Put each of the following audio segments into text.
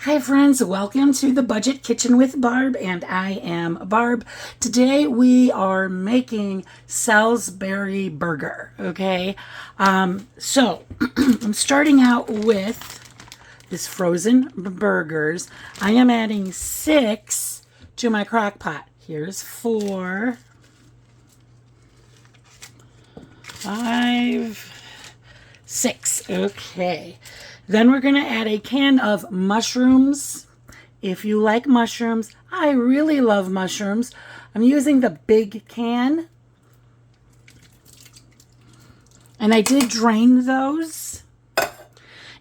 Hi friends, welcome to the Budget Kitchen with Barb, and I am Barb. Today we are making Salisbury burger, okay? So I'm starting out with this frozen burgers. I am adding 6 to my crock pot. Here's 4, 5, 6, okay. Then we're going to add a can of mushrooms. If you like mushrooms, I really love mushrooms. I'm using the big can. And I did drain those.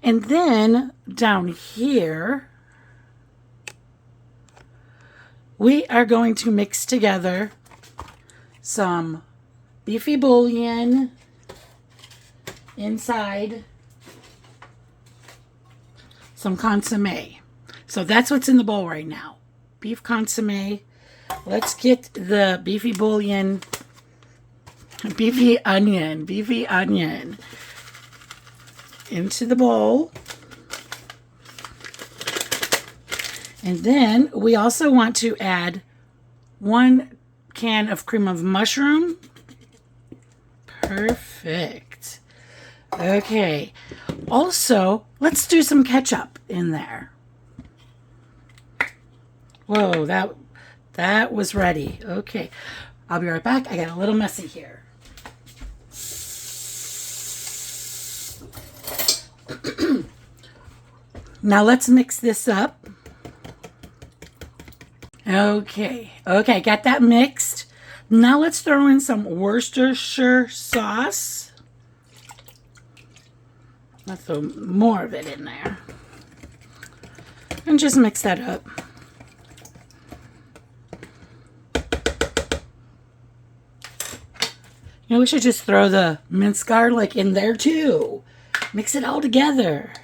And then down here, we are going to mix together some beefy bouillon inside some consommé. So that's what's in the bowl right now. Beef consommé. Let's get the beefy bouillon, beefy onion into the bowl. And then we also want to add 1 can of cream of mushroom. Perfect. Okay. Also, let's do some ketchup in there. Whoa, that was ready. Okay. I'll be right back. I got a little messy here. Now let's mix this up. Okay, got that mixed. Now let's throw in some Worcestershire sauce. Let's throw more of it in there. And just mix that up. You know, we should just throw the minced garlic in there too. Mix it all together.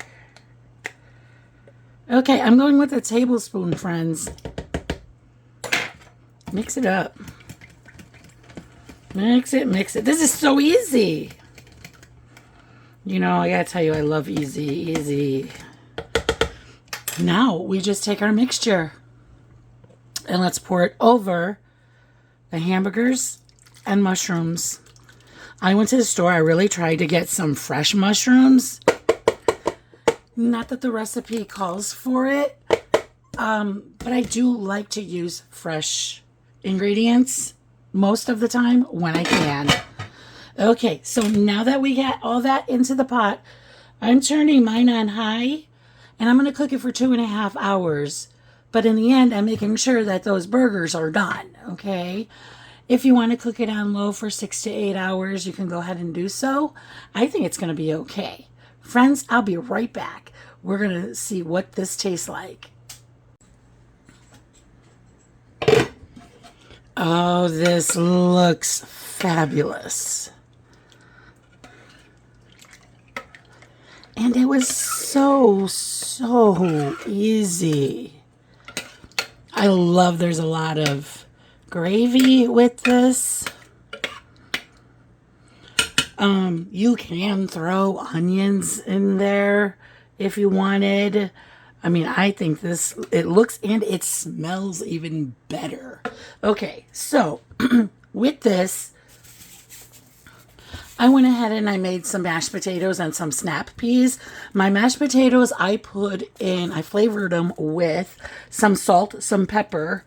Okay, I'm going with a tablespoon, friends. Mix it up. Mix it. This is so easy. You know, I gotta tell you, I love easy. Now we just take our mixture and let's pour it over the hamburgers and mushrooms. I went to the store. I really tried to get some fresh mushrooms. Not that the recipe calls for it, but I do like to use fresh ingredients most of the time when I can. Okay, so now that we got all that into the pot, I'm turning mine on high, and I'm going to cook it for 2.5 hours. But in the end, I'm making sure that those burgers are done, okay? If you want to cook it on low for 6 to 8 hours, you can go ahead and do so. I think it's going to be okay. Friends, I'll be right back. We're going to see what this tastes like. Oh, this looks fabulous. And it was so easy. I love there's a lot of gravy with this. You can throw onions in there if you wanted. I mean, I think this, it looks and it smells even better. Okay, so with this, I went ahead and I made some mashed potatoes and some snap peas. My mashed potatoes, I flavored them with some salt, some pepper.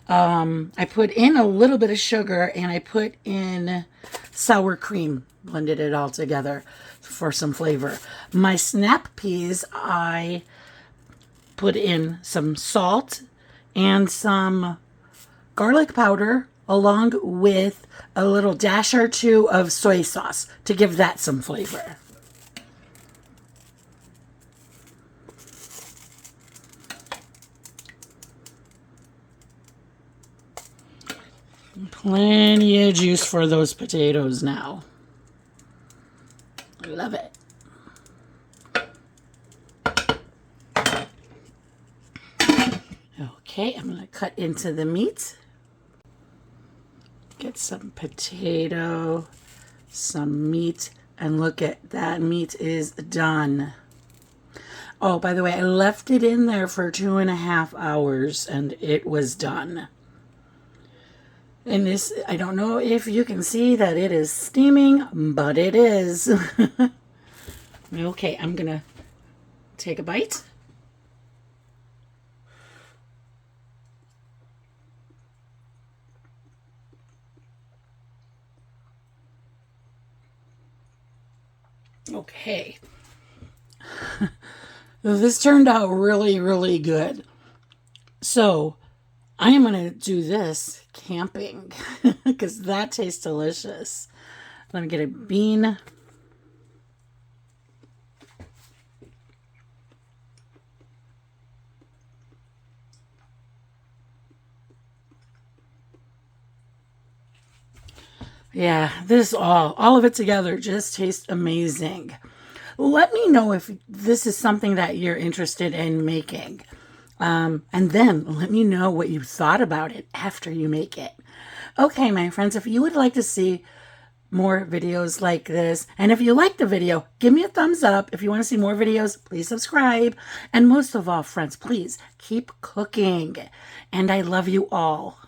I put in a little bit of sugar and I put in sour cream, blended it all together for some flavor. My snap peas, I put in some salt and some garlic powder along with a little dash or 2 of soy sauce to give that some flavor. Plenty of juice for those potatoes now. I love it. Okay, I'm going to cut into the meat. Get some potato, some meat, and look at that, meat is done. Oh, by the way, I left it in there for 2.5 hours and it was done. And this, I don't know if you can see that it is steaming, but it is. Okay, I'm gonna take a bite. Okay. This turned out really, really good. So I am going to do this camping because that tastes delicious. Let me get a bean. Yeah, this all of it together just tastes amazing. Let me know if this is something that you're interested in making. And then let me know what you thought about it after you make it. Okay, my friends, if you would like to see more videos like this, and if you like the video, give me a thumbs up. If you want to see more videos, please subscribe. And most of all, friends, please keep cooking. And I love you all.